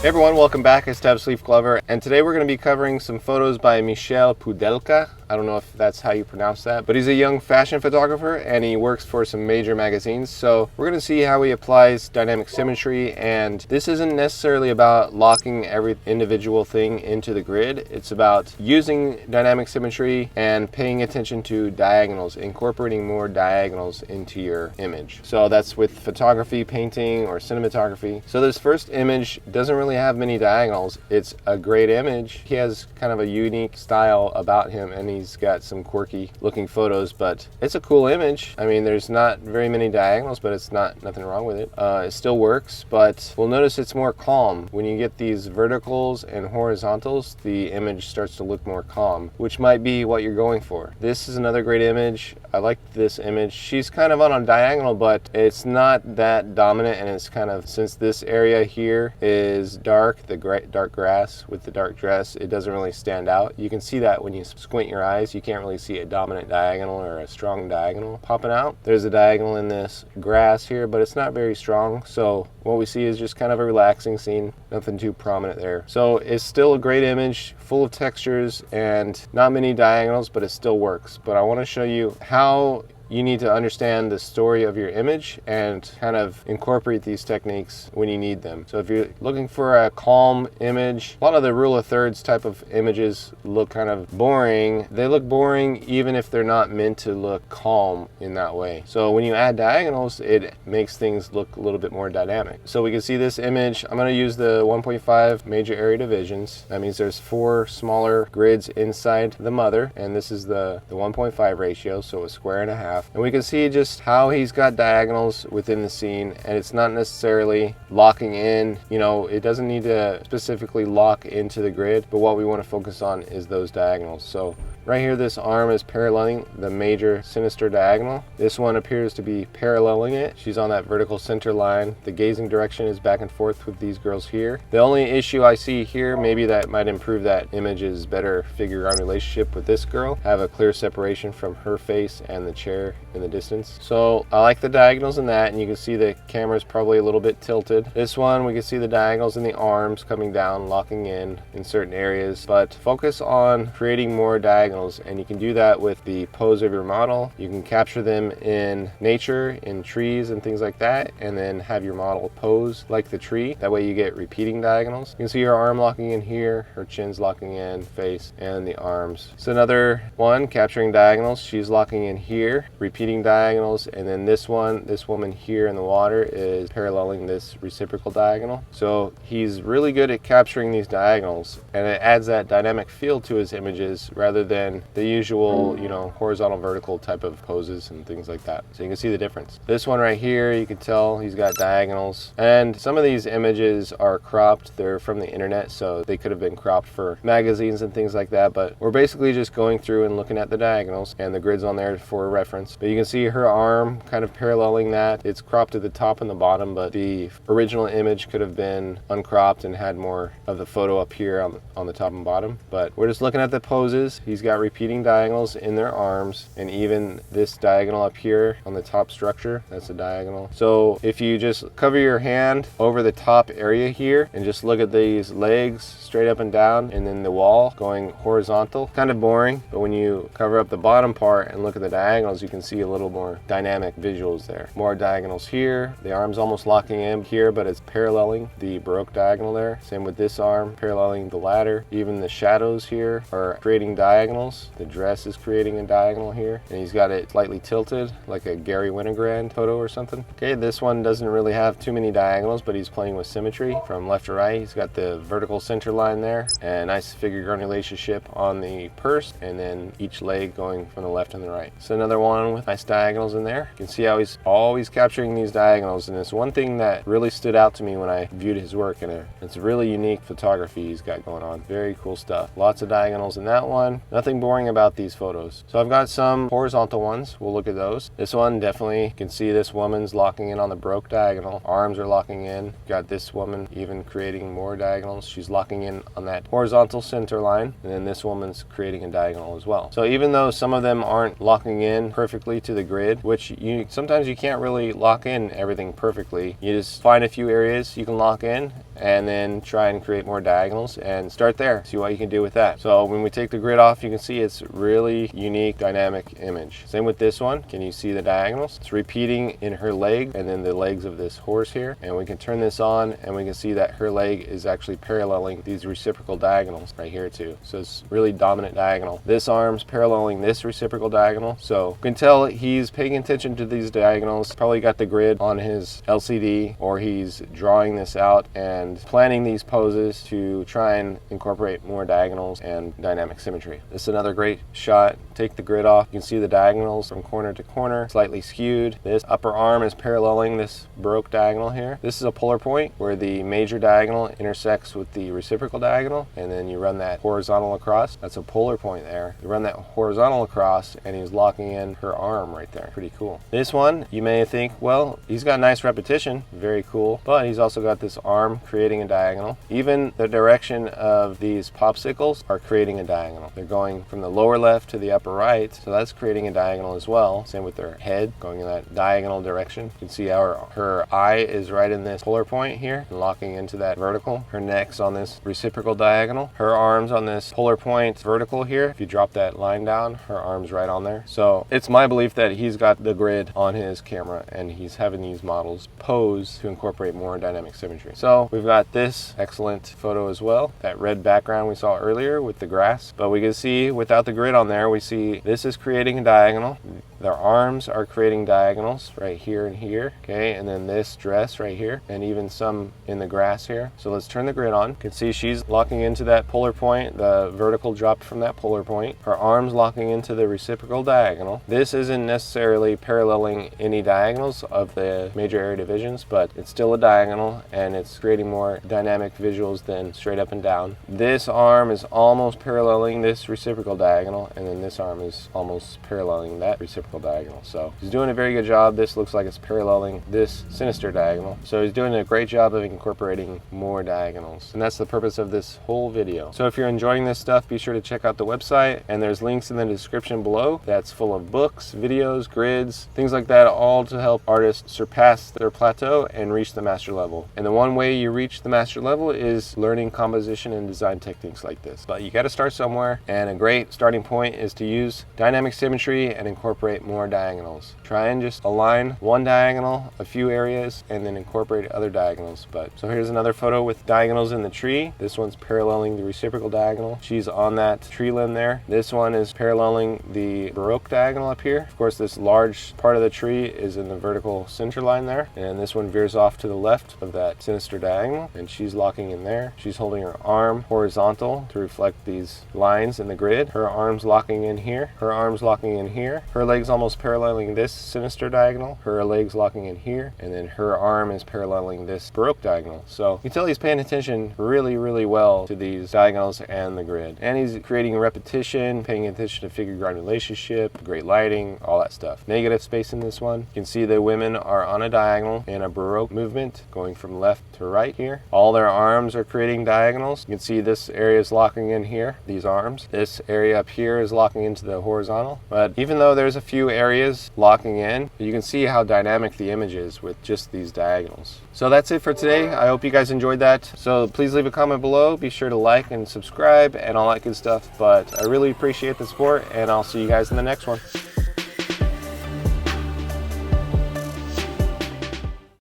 Hey everyone, welcome back. It's Tab Sleeve Glover, and today we're going to be covering some photos by Michal Pudelka. I don't know if that's how you pronounce that, but he's a young fashion photographer and he works for some major magazines. So we're going to see how he applies dynamic symmetry, and this isn't necessarily about locking every individual thing into the grid. It's about using dynamic symmetry and paying attention to diagonals, incorporating more diagonals into your image. So that's with photography, painting, or cinematography. So this first image doesn't really have many diagonals. It's a great image. He has kind of a unique style about him, and he's got some quirky looking photos, but it's a cool image. I mean, there's not very many diagonals, but it's nothing wrong with it. It still works, but we'll notice it's more calm. When you get these verticals and horizontals, the image starts to look more calm, which might be what you're going for. This is another great image. I like this image. She's kind of on a diagonal, but it's not that dominant, and it's kind of, since this area here is dark, the dark grass with the dark dress, it doesn't really stand out. You can see that when you squint your eyes. You can't really see a dominant diagonal or a strong diagonal popping out. There's a diagonal in this grass here, but it's not very strong. So what we see is just kind of a relaxing scene, nothing too prominent there. So it's still a great image, full of textures and not many diagonals, but it still works. But I want to show you how you need to understand the story of your image and kind of incorporate these techniques when you need them. So if you're looking for a calm image, a lot of the rule of thirds type of images look kind of boring. They look boring even if they're not meant to look calm in that way. So when you add diagonals, it makes things look a little bit more dynamic. So we can see this image. I'm going to use the 1.5 major area divisions. That means there's 4 smaller grids inside the mother, and this is the 1.5 ratio, so a square and a half. And we can see just how he's got diagonals within the scene, and it's not necessarily locking in. You know, it doesn't need to specifically lock into the grid, but what we want to focus on is those diagonals. So right here, this arm is paralleling the major sinister diagonal. This one appears to be paralleling it. She's on that vertical center line. The gazing direction is back and forth with these girls here. The only issue I see here, maybe that might improve that image, is better figure-ground relationship with this girl. Have a clear separation from her face and the chair in the distance. So I like the diagonals in that, and you can see the camera's probably a little bit tilted. This one, we can see the diagonals in the arms coming down, locking in certain areas, but focus on creating more diagonals. And you can do that with the pose of your model. You can capture them in nature, in trees and things like that, and then have your model pose like the tree. That way you get repeating diagonals. You can see her arm locking in here, her chin's locking in, face, and the arms. So another one, capturing diagonals. She's locking in here, repeating diagonals, and then this one, this woman here in the water is paralleling this reciprocal diagonal. So he's really good at capturing these diagonals, and it adds that dynamic feel to his images rather than the usual, you know, horizontal vertical type of poses and things like that. So you can see the difference. This one right here, you can tell he's got diagonals, and some of these images are cropped. They're from the internet, so they could have been cropped for magazines and things like that, but we're basically just going through and looking at the diagonals, and the grid's on there for reference. But you can see her arm kind of paralleling that. It's cropped at the top and the bottom, but the original image could have been uncropped and had more of the photo up here on the top and bottom. But we're just looking at the poses. He's got repeating diagonals in their arms, and even this diagonal up here on the top structure, that's a diagonal. So if you just cover your hand over the top area here and just look at these legs straight up and down, and then the wall going horizontal, kind of boring. But when you cover up the bottom part and look at the diagonals, you can see a little more dynamic visuals there. More diagonals here. The arm's almost locking in here, but it's paralleling the Baroque diagonal there. Same with this arm, paralleling the ladder. Even the shadows here are creating diagonals. The dress is creating a diagonal here, and he's got it slightly tilted like a Gary Winogrand photo or something. Okay, this one doesn't really have too many diagonals, but he's playing with symmetry from left to right. He's got the vertical center line there, and a nice figure-ground relationship on the purse, and then each leg going from the left and the right. So another one with nice diagonals in there. You can see how he's always capturing these diagonals, and it's one thing that really stood out to me when I viewed his work, and it's really unique photography he's got going on. Very cool stuff. Lots of diagonals in that one. Nothing nothing boring about these photos. So I've got some horizontal ones. We'll look at those. This one, definitely, you can see this woman's locking in on the Baroque diagonal. Arms are locking in. Got this woman even creating more diagonals. She's locking in on that horizontal center line. And then this woman's creating a diagonal as well. So even though some of them aren't locking in perfectly to the grid, which sometimes you can't really lock in everything perfectly, you just find a few areas you can lock in and then try and create more diagonals and start there. See what you can do with that. So when we take the grid off, you can see it's really unique dynamic image. Same with this one. Can you see the diagonals? It's repeating in her leg and then the legs of this horse here. And we can turn this on and we can see that her leg is actually paralleling these reciprocal diagonals right here too. So it's really dominant diagonal. This arm's paralleling this reciprocal diagonal. So you can tell he's paying attention to these diagonals. Probably got the grid on his LCD, or he's drawing this out and planning these poses to try and incorporate more diagonals and dynamic symmetry. This is another great shot. Take the grid off. You can see the diagonals from corner to corner, slightly skewed. This upper arm is paralleling this Baroque diagonal here. This is a polar point where the major diagonal intersects with the reciprocal diagonal, and then you run that horizontal across. That's a polar point there. You run that horizontal across and he's locking in her arm right there. Pretty cool. This one, you may think, well, he's got nice repetition, very cool, but he's also got this arm creating a diagonal. Even the direction of these popsicles are creating a diagonal. They're going from the lower left to the upper right, so that's creating a diagonal as well. Same with their head going in that diagonal direction. You can see how her eye is right in this polar point here, locking into that vertical. Her neck's on this reciprocal diagonal. Her arms on this polar point vertical here. If you drop that line down, her arm's right on there. So it's my belief that he's got the grid on his camera and he's having these models pose to incorporate more dynamic symmetry. So we've got this excellent photo as well, that red background we saw earlier with the grass, but we can see without the grid on there, we see this is creating a diagonal. Their arms are creating diagonals right here and here, okay, and then this dress right here, and even some in the grass here. So let's turn the grid on. You can see she's locking into that polar point, the vertical dropped from that polar point. Her arms locking into the reciprocal diagonal. This isn't necessarily paralleling any diagonals of the major area divisions, but it's still a diagonal and it's creating more dynamic visuals than straight up and down. This arm is almost paralleling this reciprocal diagonal, and then this arm is almost paralleling that reciprocal diagonal. So he's doing a very good job. This looks like it's paralleling this sinister diagonal. So he's doing a great job of incorporating more diagonals. And that's the purpose of this whole video. So if you're enjoying this stuff, be sure to check out the website, and there's links in the description below that's full of books, videos, grids, things like that, all to help artists surpass their plateau and reach the master level. And the one way you reach the master level is learning composition and design techniques like this. But you got to start somewhere, and a great starting point is to use dynamic symmetry and incorporate more diagonals. Try and just align one diagonal, a few areas, and then incorporate other diagonals. So here's another photo with diagonals in the tree. This one's paralleling the reciprocal diagonal. She's on that tree limb there. This one is paralleling the Baroque diagonal up here. Of course, this large part of the tree is in the vertical center line there, and this one veers off to the left of that sinister diagonal, and she's locking in there. She's holding her arm horizontal to reflect these lines in the grid. Her arm's locking in here. Her arm's locking in here. Her legs almost paralleling this sinister diagonal. Her legs locking in here, and then her arm is paralleling this Baroque diagonal. So you can tell he's paying attention really, really well to these diagonals and the grid. And he's creating repetition, paying attention to figure-ground relationship, great lighting, all that stuff. Negative space in this one. You can see the women are on a diagonal in a Baroque movement going from left to right here. All their arms are creating diagonals. You can see this area is locking in here, these arms. This area up here is locking into the horizontal. But even though there's a few areas locking in, you can see how dynamic the image is with just these diagonals. So that's it for today. I hope you guys enjoyed that. So please leave a comment below. Be sure to like and subscribe and all that good stuff. But I really appreciate the support, and I'll see you guys in the next one.